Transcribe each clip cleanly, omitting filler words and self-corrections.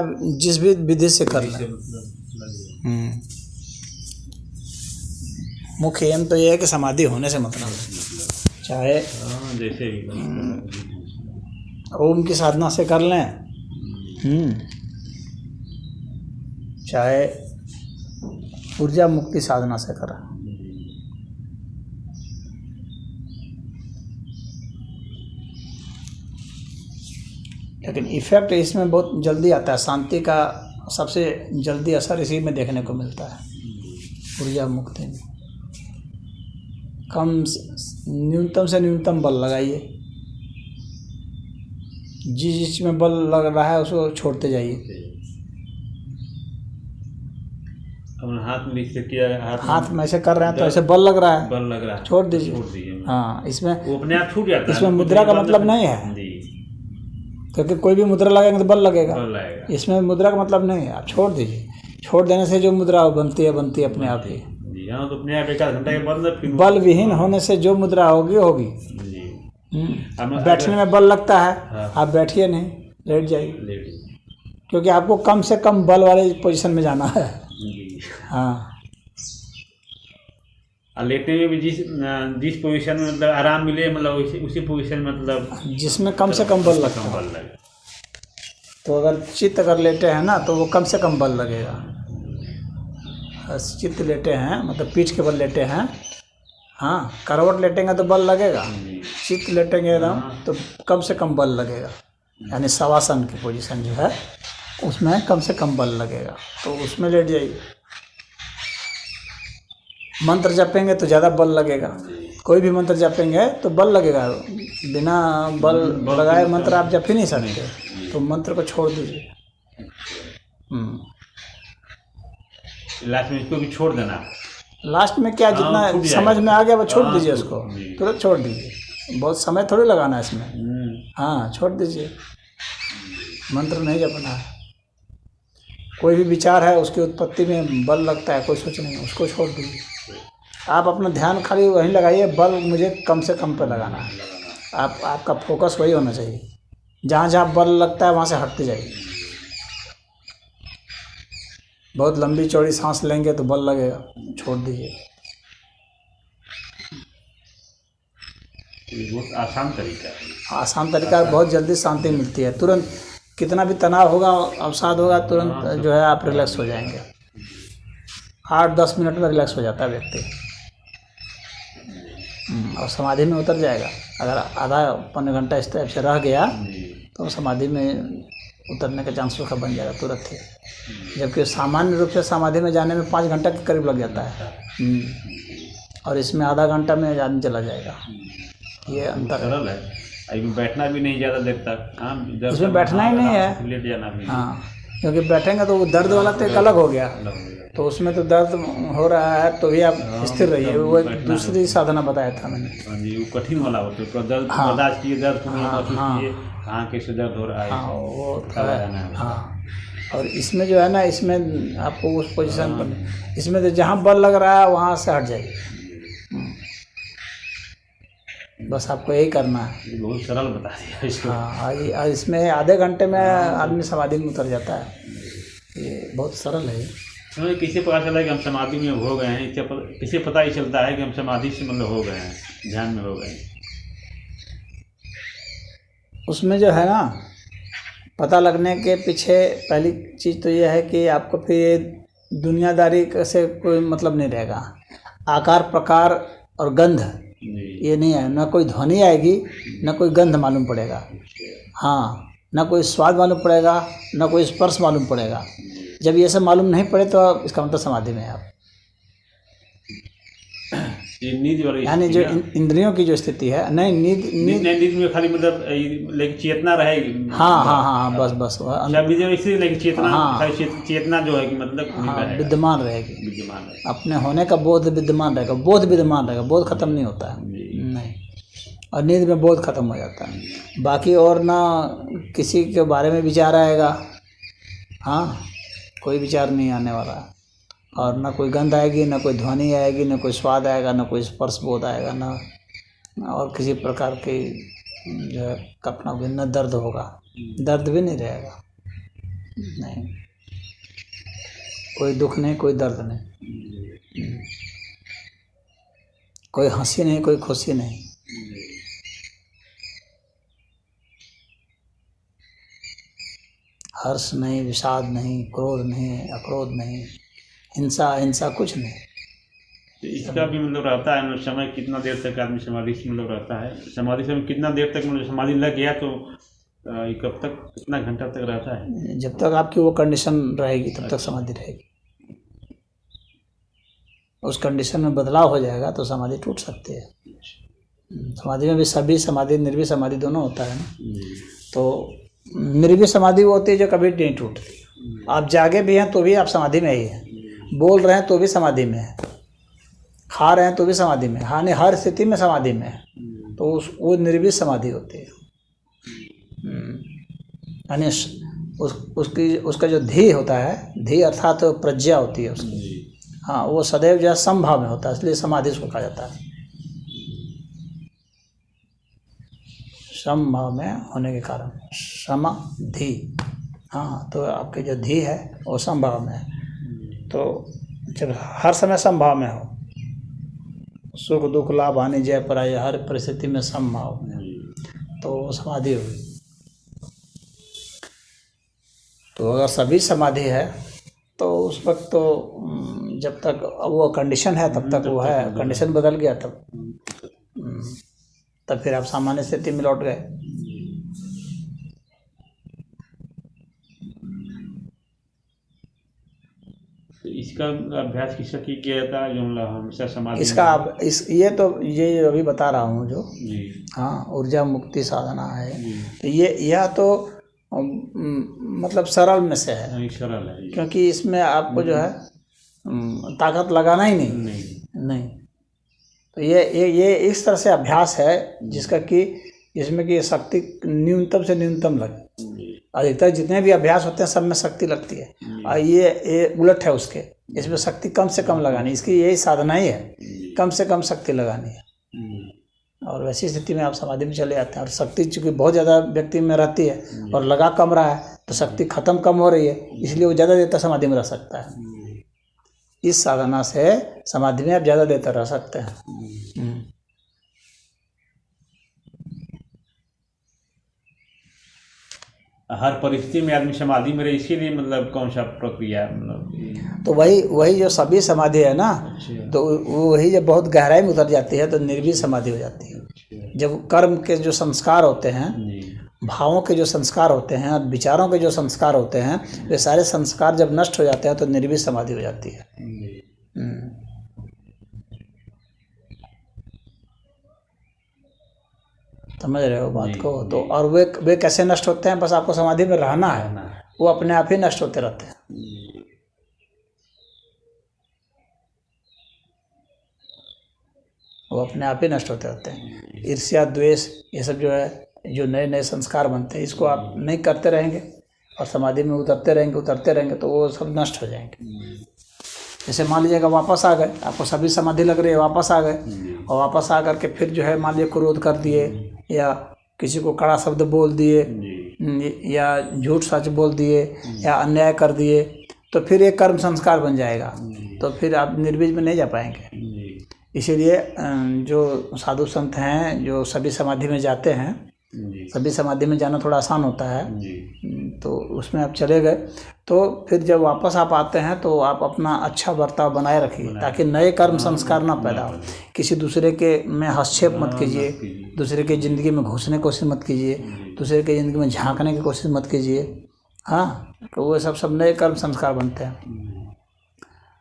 जिस भी विधि से कर लें। मुख्य एम तो ये है कि समाधि होने से मतलब चाहे जैसे ओम की साधना से कर लें, चाहे ऊर्जा मुक्ति साधना से करें। लेकिन इफेक्ट इसमें बहुत जल्दी आता है। शांति का सबसे जल्दी असर इसी में देखने को मिलता है, ऊर्जा मुक्ति में। न्यूनतम से न्यूनतम बल लगाइए, जिस में बल लग रहा है उसको छोड़ते जाइए। हाथ में किया, हाथ में ऐसे कर रहे हैं तो ऐसे बल लग रहा है, छोड़ दीजिए। हाँ, इसमें वो अपने आप छूट जाता है। इसमें मुद्रा का मतलब नहीं है, क्योंकि कोई भी मुद्रा लगाएंगे तो बल लगेगा। इसमें मुद्रा का मतलब नहीं है, आप छोड़ दीजिए। छोड़ देने से जो मुद्रा बनती है अपने आप ही। तो अपने आप 1 घंटा के बाद बल विहीन होने से जो मुद्रा होगी। बैठने में बल लगता है, आप बैठिए नहीं, लेट जाइए, क्योंकि आपको कम से कम बल वाले पोजीशन में जाना है। हाँ, लेटने में भी जिस पोजीशन में मतलब आराम मिले, मतलब उसी पोजीशन मतलब जिसमें कम से कम बल लगता है। तो अगर चित्त अगर लेटे हैं ना तो वो कम से कम बल लगेगा। चित्त लेटे हैं मतलब पीठ के बल लेटे हैं, हाँ, करवट लेटेंगे तो बल लगेगा। चित्त लेटेंगे एकदम तो कम से कम बल लगेगा, यानी शवासन की पोजीशन जो है उसमें कम से कम बल लगेगा, तो उसमें लेट जाइए। मंत्र जपेंगे तो ज़्यादा बल लगेगा। कोई भी मंत्र जपेंगे तो बल लगेगा, बिना बल लगाए मंत्र आप जप ही नहीं सकते, तो मंत्र को छोड़ दीजिए। लास्ट में इसको भी छोड़ देना। लास्ट में क्या, जितना समझ में आ गया वो छोड़ दीजिए, उसको तुरंत छोड़ दीजिए। बहुत समय थोड़ी लगाना है इसमें। हाँ, छोड़ दीजिए, मंत्र नहीं जपना है। कोई भी विचार है उसकी उत्पत्ति में बल लगता है, कोई सोच नहीं, उसको छोड़ दीजिए। आप अपना ध्यान खाली वहीं लगाइए, बल मुझे कम से कम पे लगाना है। आपका फोकस वही होना चाहिए, जहाँ जहाँ बल लगता है वहाँ से हटते जाइए। बहुत लंबी चौड़ी सांस लेंगे तो बल लगेगा, छोड़ दीजिए। बहुत आसान तरीका है। आसान तरीका, बहुत जल्दी शांति मिलती है तुरंत। कितना भी तनाव होगा, अवसाद होगा, तुरंत जो है आप रिलैक्स हो जाएंगे। 8-10 मिनट में रिलैक्स हो जाता है व्यक्ति, और समाधि में उतर जाएगा। अगर आधा पौने घंटा इस टाइप से रह गया तो समाधि में उतरने का चांस उसका बन जाएगा तुरंत ही। जबकि सामान्य रूप से समाधि में जाने में 5 घंटा के करीब लग जाता है, और इसमें आधा घंटा में आदमी चला जाएगा। ये अंतर है। इसमें बैठना भी नहीं ज़्यादा देर तक। इसमें बैठना ही नहीं है, लेट जाना भी। हाँ, क्योंकि बैठेंगे तो वो दर्द वाला तो एक अलग हो गया। तो उसमें तो दर्द हो रहा है तो भी आप स्थिर रहिए। वो एक दूसरी साधना बताया था मैंने। वो कठिन वाला होता है, दर्द बर्दाश्त किए, दर्द कहाँ कैसे दर्द हो रहा है। हाँ, वो हाँ। और इसमें जो है ना, इसमें आपको उस पोजीशन पर, इसमें तो जहाँ बल लग रहा है वहाँ से हट जाइए। बस आपको यही करना है। बहुत सरल बता दिया इसको। हाँ, इसमें आधे घंटे में आदमी समाधि में उतर जाता है। ये बहुत सरल है। हमें किसी पता चला कि हम समाधि में हो गए हैं, किसी पता ही चलता है कि हम समाधि से मतलब हो गए हैं, ध्यान में हो गए हैं। उसमें जो है ना, पता लगने के पीछे पहली चीज़ तो ये है कि आपको फिर दुनियादारी से कोई मतलब नहीं रहेगा। आकार, प्रकार और गंध ये नहीं है, ना कोई ध्वनि आएगी, ना कोई गंध मालूम पड़ेगा। हाँ, ना कोई स्वाद मालूम पड़ेगा, ना कोई स्पर्श मालूम पड़ेगा। जब ये सब मालूम नहीं पड़े तो इसका मतलब समाधि में है आप। यानी जो इंद्रियों की जो स्थिति है, नहीं नींद में खाली मतलब लेकिन चेतना रहेगी। हाँ, बस चेतना जो है कि मतलब विद्यमान रहेगी, अपने होने का बोध विद्यमान रहेगा। बोध खत्म नहीं होता है, नहीं। और नींद में बोध खत्म हो जाता है। बाकी और ना किसी के बारे में विचार आएगा, हाँ, कोई विचार नहीं आने वाला है। और ना कोई गंध आएगी, ना कोई ध्वनि आएगी, ना कोई स्वाद आएगा, ना कोई स्पर्श बोध आएगा, ना और किसी प्रकार की जो है कल्पना होगी, न दर्द होगा, दर्द भी नहीं रहेगा। नहीं, कोई दुख नहीं, कोई दर्द नहीं, कोई हंसी नहीं, कोई खुशी नहीं। हर्ष नहीं, विषाद नहीं, क्रोध नहीं, अक्रोध नहीं, हिंसा अहिंसा कुछ नहीं। तो इसका भी मतलब रहता है मतलब समय कितना देर तक आदमी समाधि से मतलब रहता है, समाधि से कितना देर तक मतलब समाधि लग गया तो कब तक, कितना घंटा तक रहता है? जब तक आपकी वो कंडीशन रहेगी तब तक समाधि रहेगी। उस कंडीशन में बदलाव हो जाएगा तो समाधि टूट सकती है। समाधि में भी सभी समाधि, निर्भी समाधि दोनों होता है ना। तो निर्भी समाधि वो होती है जो कभी नहीं टूटती। आप जागे भी हैं तो भी आप समाधि में ही हैं, बोल रहे हैं तो भी समाधि में है, खा रहे हैं तो भी समाधि में, हानि हर स्थिति में समाधि में है। तो वो निर्भी समाधि होती है। यानी उसका जो धी होता है, धी अर्थात तो प्रज्ञा होती है उसकी। हाँ, वो सदैव जो है समभाव में होता है, इसलिए समाधि उसको कहा जाता है। समभाव में होने के कारण समाधि। हाँ, तो आपके जो धी है वो समभाव में है। तो जब हर समय समभाव में हो, सुख दुख लाभ हानि जय पराजय हर परिस्थिति में समभाव में, तो वो समाधि होगी। तो अगर सभी समाधि है तो उस वक्त तो जब तक वो कंडीशन है तब तक वो है, कंडीशन बदल गया तब फिर आप सामान्य स्थिति में लौट गए। तो इसका अभ्यास किसका किया जाता है जो मतलब हमेशा समाधि? इसका ये अभी बता रहा हूँ जो हाँ ऊर्जा मुक्ति साधना है, तो यह तो मतलब सरल में से है, सरल है, क्योंकि इसमें आपको जो है ताकत लगाना ही नहीं। तो ये इस तरह से अभ्यास है जिसका कि इसमें कि शक्ति न्यूनतम से न्यूनतम लगे। अधिकतर जितने भी अभ्यास होते हैं सब में शक्ति लगती है, और ये उलट है उसके, इसमें शक्ति कम से कम लगानी। इसकी यही साधना ही है, कम से कम शक्ति लगानी है। और वैसी स्थिति में आप समाधि में चले जाते हैं। और शक्ति चूँकि बहुत ज़्यादा व्यक्ति में रहती है और लगा कम रहा है तो शक्ति खत्म कम हो रही है, इसलिए वो ज़्यादा देर तक समाधि में रह सकता है। इस साधना से समाधि में आप ज़्यादा देर तक रह सकते हैं। हर परिस्थिति में आदमी समाधि में रहे, इसीलिए मतलब कौन सा प्रक्रिया मतलब? तो वही जो सभी समाधि है ना, तो वही जब बहुत गहराई में उतर जाती है तो निर्भी समाधि हो जाती है। जब कर्म के जो संस्कार होते हैं, भावों के जो संस्कार होते हैं और विचारों के जो संस्कार होते हैं, वे सारे संस्कार जब नष्ट हो जाते हैं तो निर्भी समाधि हो जाती है। समझ रहे हो बात को? तो और वे कैसे नष्ट होते हैं? बस आपको समाधि में रहना है, वो अपने आप ही नष्ट होते रहते हैं। वो अपने आप ही नष्ट होते रहते हैं। ईर्ष्या द्वेष ये सब जो है, जो नए नए संस्कार बनते हैं, इसको आप नहीं करते रहेंगे और समाधि में उतरते रहेंगे तो वो सब नष्ट हो जाएंगे। जैसे मान लीजिएगा वापस आ गए, आपको सभी समाधि लग रही है, वापस आ गए और वापस आ करके फिर जो है मान लीजिए क्रोध कर दिए या किसी को कड़ा शब्द बोल दिए या झूठ सच बोल दिए या अन्याय कर दिए, तो फिर एक कर्म संस्कार बन जाएगा, तो फिर आप निर्बीज में नहीं जा पाएंगे। इसीलिए जो साधु संत हैं जो सभी समाधि में जाते हैं, सभी समाधि में जाना थोड़ा आसान होता है, तो उसमें आप चले गए तो फिर जब वापस आप आते हैं तो आप अपना अच्छा बर्ताव बनाए रखिए ताकि नए कर्म संस्कार ना पैदा हो। किसी दूसरे के में हस्तक्षेप मत कीजिए, दूसरे की ज़िंदगी में घुसने की कोशिश मत कीजिए, दूसरे की ज़िंदगी में झांकने की कोशिश मत कीजिए। हाँ, तो वो सब नए कर्म संस्कार बनते हैं।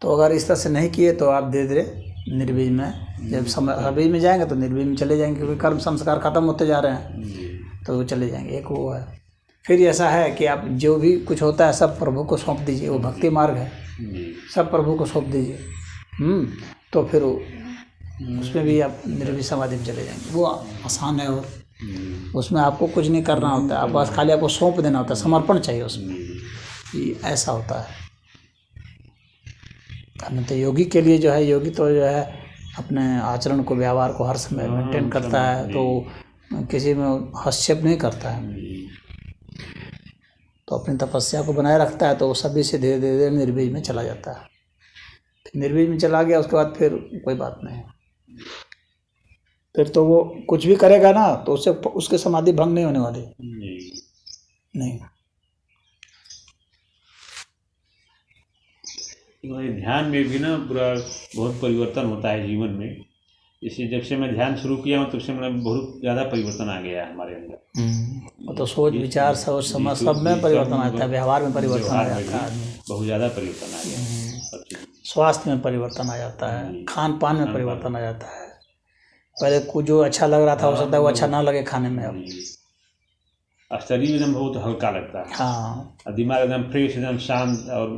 तो अगर इस तरह से नहीं किए तो आप धीरे धीरे निर्बीज में, जब समाधि में जाएंगे तो निर्बीज में चले जाएंगे, क्योंकि कर्म संस्कार खत्म होते जा रहे हैं तो वो चले जाएंगे। एक वो है। फिर ऐसा है कि आप जो भी कुछ होता है सब प्रभु को सौंप दीजिए, वो भक्ति मार्ग है, सब प्रभु को सौंप दीजिए। तो फिर उसमें भी आप निर्बीज समाधि में चले जाएंगे। वो आसान है और उसमें आपको कुछ नहीं करना होता है, आप बस खाली आपको सौंप देना होता है, समर्पण चाहिए उसमें। ऐसा होता है। तो योगी के लिए जो है, योगी तो जो है अपने आचरण को, व्यवहार को हर समय मेंटेन करता है, तो किसी में हस्तक्षेप नहीं करता है। तो अपनी तपस्या को बनाए रखता है, तो वो सभी से धीरे धीरे निर्बीज में चला जाता है। फिर निर्बीज में चला गया, उसके बाद फिर कोई बात नहीं, फिर तो वो कुछ भी करेगा ना तो उससे उसकी समाधि भंग नहीं होने वाली, नहीं। ध्यान में भी ना पूरा बहुत परिवर्तन होता है जीवन में। इसी जब से मैं ध्यान शुरू किया हूँ तब से मतलब बहुत ज़्यादा परिवर्तन आ गया है हमारे अंदर। वो तो सोच विचार सोच समझ सब में परिवर्तन आता है, व्यवहार में परिवर्तन आ जाता है, बहुत ज़्यादा परिवर्तन आ गया। स्वास्थ्य में परिवर्तन आ जाता है, खान पान में परिवर्तन आ जाता है। पहले कुछ जो अच्छा लग रहा था हो सकता है वो अच्छा ना लगे खाने में, अब शरीर एकदम बहुत हल्का लगता है। हाँ, दिमाग एकदम फ्रेश, एकदम शांत और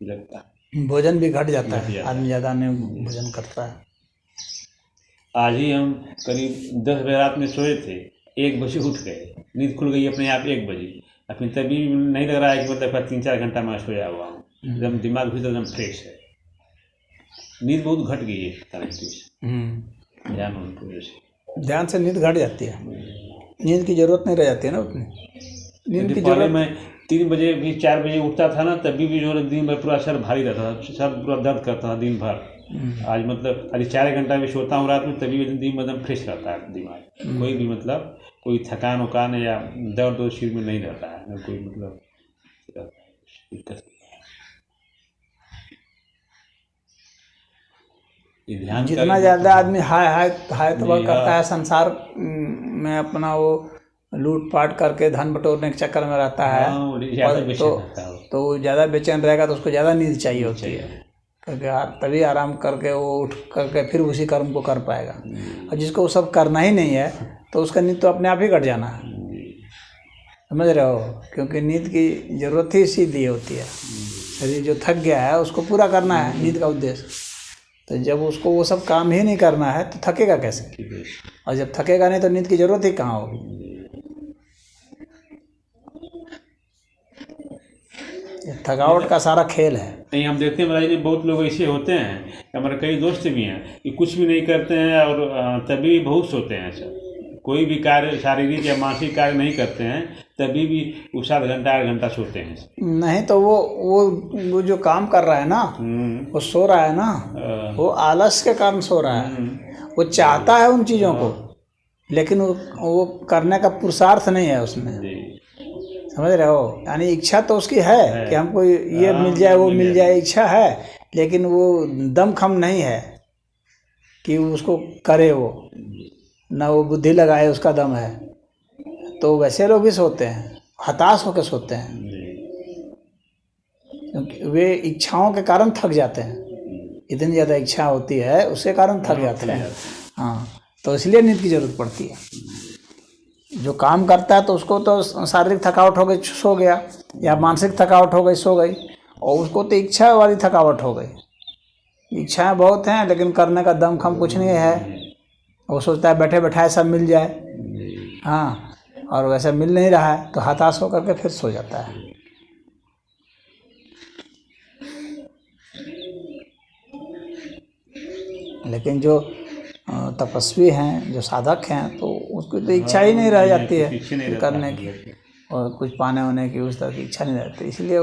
लगता है। भोजन भी घट जाता है, आदमी ज़्यादा नहीं भोजन करता है। आज ही हम करीब 10 बजे रात में सोए थे, 1 बजे उठ गए, नींद खुल गई अपने आप 1 बजे। अपनी तभी नहीं लग रहा है कि मतलब 3-4 घंटा मैं सोया हुआ हूँ, एकदम दिमाग भी एकदम फ्रेश है। नींद बहुत घट गई है तरह से, ध्यान होने की वजह से। ध्यान से नींद घट जाती है, नींद की जरूरत नहीं रह जाती है ना उतनी। नींद की पहले मैं 3 बजे भी 4 बजे उठता था ना, तभी भी जो है दिन भर पूरा सर भारी रहता था, सर पूरा दर्द करता था दिन भर। आज मतलब अभी 4 घंटा भी सोता हूँ रात में, तभी भी दिन एकदम फ्रेश रहता है दिमाग। कोई भी मतलब कोई थकान वकान या दर्द सिर में नहीं रहता है, ना कोई मतलब दिक्कत। ध्यान जितना ज़्यादा आदमी हाय तबाह करता है संसार में, अपना वो लूट पाट करके धन बटोरने के चक्कर में रहता है, तो वो ज़्यादा बेचैन रहेगा, तो उसको ज़्यादा नींद चाहिए होती है, क्योंकि तभी आराम करके वो उठ करके फिर उसी कर्म को कर पाएगा। और जिसको वो सब करना ही नहीं है तो उसका नींद तो अपने आप ही घट जाना है, समझ रहे हो, क्योंकि नींद की ज़रूरत ही इसीलिए होती है। शरीर जो थक गया है उसको पूरा करना है, नींद का उद्देश्य। तो जब उसको वो सब काम ही नहीं करना है तो थकेगा कैसे, और जब थकेगा नहीं तो नींद की ज़रूरत ही कहाँ होगी। थकावट का सारा खेल है। नहीं, हम देखते हैं महाराज जी, बहुत लोग ऐसे होते हैं, हमारे कई दोस्त भी हैं कि कुछ भी नहीं करते हैं और तभी भी बहुत सोते हैं। सर कोई भी कार्य शारीरिक या मानसिक कार्य नहीं करते हैं, तभी भी वो 7 घंटा 8 घंटा सोते हैं। नहीं तो वो जो काम कर रहा है ना, वो सो रहा है ना, वो आलस के कारण सो रहा है। वो चाहता है उन चीज़ों को, लेकिन वो करने का पुरुषार्थ नहीं है उसमें, समझ रहे हो। यानी इच्छा तो उसकी है कि हमको ये मिल जाए वो मिल जाए, इच्छा है, लेकिन वो दमखम नहीं है कि उसको करे, वो ना वो बुद्धि लगाए, उसका दम है। तो वैसे लोग भी सोते हैं, हताश होकर सोते हैं, क्योंकि वे इच्छाओं के कारण थक जाते हैं। इतनी ज़्यादा इच्छा होती है उसके कारण थक जाते हैं। हाँ, तो इसलिए नींद की ज़रूरत पड़ती है। जो काम करता है तो उसको तो शारीरिक थकावट हो गई, सो गया, या मानसिक थकावट हो गई, सो गई, और उसको तो इच्छा वाली थकावट हो गई। इच्छाएं बहुत हैं लेकिन करने का दमखम कुछ नहीं है। वो सोचता है बैठे बैठाए सब मिल जाए, हाँ, और वैसा मिल नहीं रहा है तो हताश होकर के फिर सो जाता है। लेकिन जो तपस्वी हैं, जो साधक हैं, तो उसकी तो इच्छा ही नहीं रह जाती है करने की, और कुछ पाने होने की उस तरह की इच्छा नहीं रहती, इसलिए